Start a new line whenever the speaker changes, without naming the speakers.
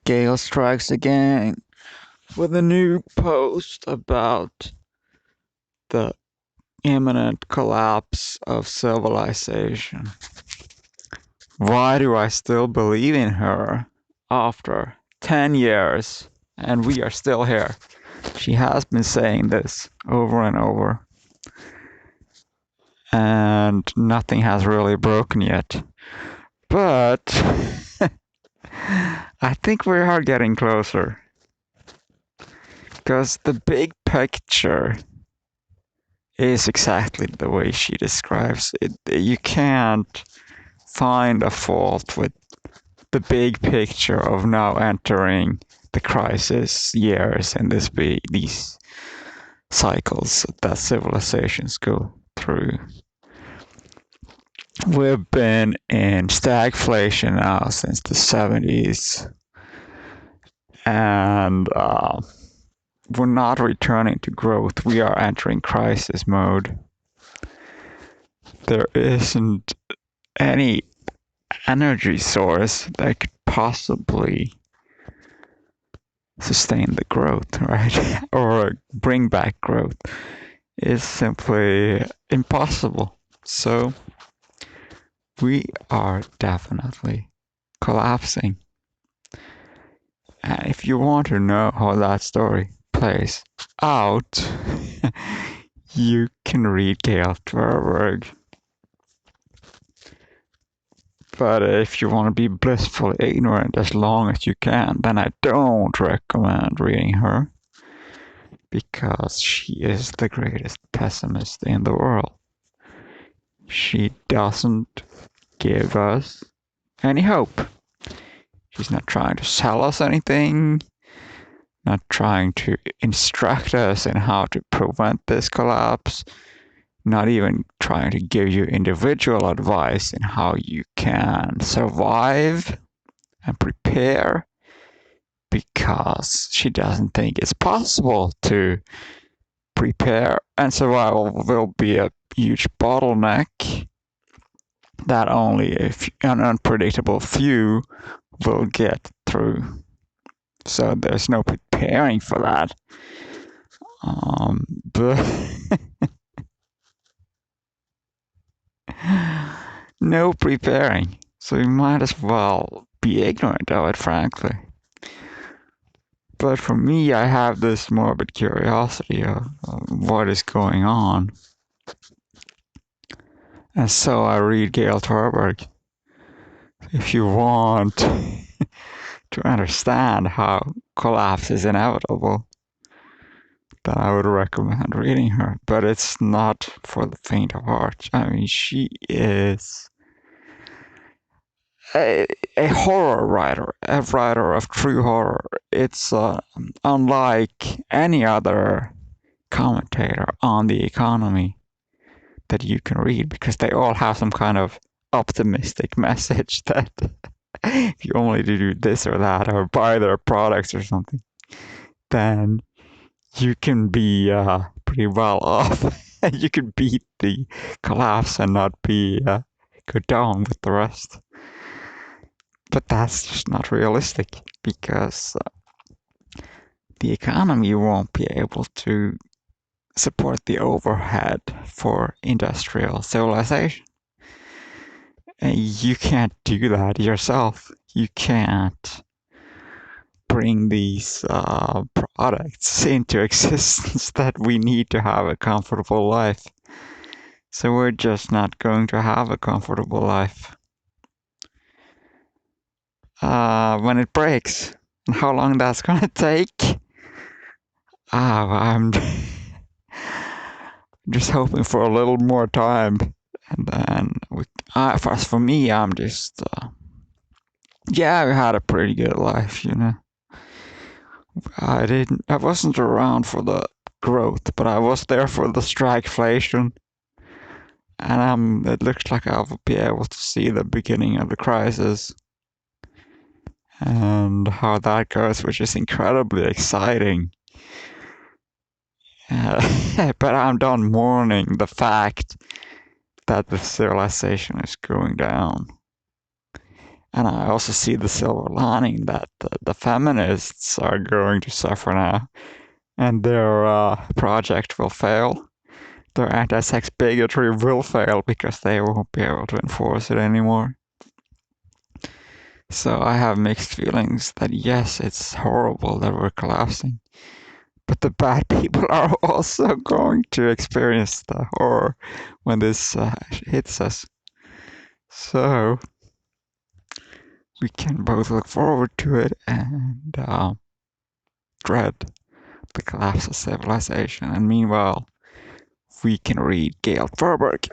Gail strikes again with a new post about the imminent collapse of civilization. Why do I still believe in her after 10 years and we are still here? She has been saying this over and over, and nothing has really broken yet. But I think we are getting closer. Because the big picture is exactly the way she describes it. You can't find a fault with the big picture of now entering the crisis years and these cycles that civilizations go through. We've been in stagflation now since the 70s, and we're not returning to growth. We are entering crisis mode. There isn't any energy source that could possibly sustain the growth, right? Or bring back growth. It's simply impossible. So we are definitely collapsing. And if you want to know how that story plays out, you can read Gail Tverberg. But if you want to be blissfully ignorant as long as you can, then I don't recommend reading her, because she is the greatest pessimist in the world. She doesn't give us any hope. She's not trying to sell us anything, not trying to instruct us in how to prevent this collapse, not even trying to give you individual advice in how you can survive and prepare, because she doesn't think it's possible to prepare, and survival will be a huge bottleneck that only an unpredictable few will get through. So there's no preparing for that. But no preparing. So you might as well be ignorant of it, frankly. But for me, I have this morbid curiosity of what is going on. And so I read Gail Tverberg. If you want to understand how collapse is inevitable, then I would recommend reading her. But it's not for the faint of heart. I mean, she is a horror writer, a writer of true horror. It's unlike any other commentator on the economy that you can read, because they all have some kind of optimistic message that if you only do this or that or buy their products or something, then you can be pretty well off. You can beat the collapse and not be go down with the rest. But that's just not realistic, because the economy won't be able to support the overhead for industrial civilization. And you can't do that yourself. You can't bring these products into existence that we need to have a comfortable life. So we're just not going to have a comfortable life. When it breaks, and how long that's gonna take, I'm just hoping for a little more time, and then for me, I'm just yeah, we had a pretty good life, you know. I wasn't around for the growth, but I was there for the stagflation, and it looks like I will be able to see the beginning of the crisis and how that goes, which is incredibly exciting. But I'm done mourning the fact that the civilization is going down. And I also see the silver lining that the feminists are going to suffer now, and their project will fail. Their anti-sex bigotry will fail because they won't be able to enforce it anymore. So I have mixed feelings that yes, it's horrible that we're collapsing, but the bad people are also going to experience the horror when this hits us. So we can both look forward to it and dread the collapse of civilization. And meanwhile, we can read Gail Tverberg.